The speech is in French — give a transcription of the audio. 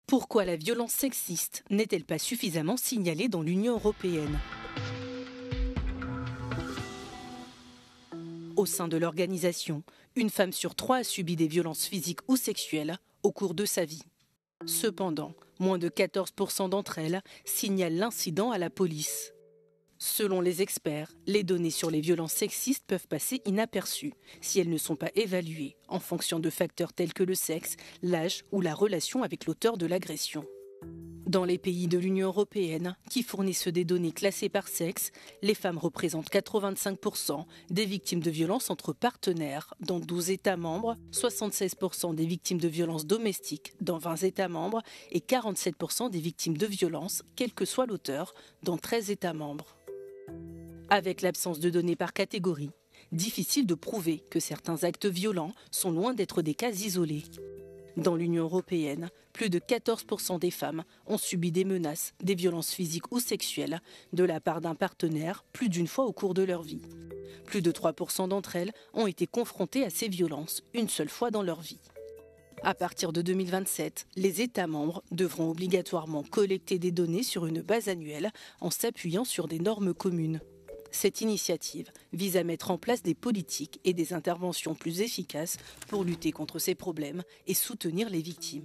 Pourquoi la violence sexiste n'est-elle pas suffisamment signalée dans l'Union européenne? Au sein de l'organisation, une femme sur 3 a subi des violences physiques ou sexuelles au cours de sa vie. Cependant, moins de 14% d'entre elles signalent l'incident à la police. Selon les experts, les données sur les violences sexistes peuvent passer inaperçues si elles ne sont pas évaluées en fonction de facteurs tels que le sexe, l'âge ou la relation avec l'auteur de l'agression. Dans les pays de l'Union européenne, qui fournissent des données classées par sexe, les femmes représentent 85% des victimes de violences entre partenaires dans 12 États membres, 76% des victimes de violences domestiques dans 20 États membres et 47% des victimes de violences, quel que soit l'auteur, dans 13 États membres. Avec l'absence de données par catégorie, difficile de prouver que certains actes violents sont loin d'être des cas isolés. Dans l'Union européenne, plus de 14% des femmes ont subi des menaces, des violences physiques ou sexuelles de la part d'un partenaire plus d'une fois au cours de leur vie. Plus de 3% d'entre elles ont été confrontées à ces violences une seule fois dans leur vie. À partir de 2027, les États membres devront obligatoirement collecter des données sur une base annuelle en s'appuyant sur des normes communes. Cette initiative vise à mettre en place des politiques et des interventions plus efficaces pour lutter contre ces problèmes et soutenir les victimes.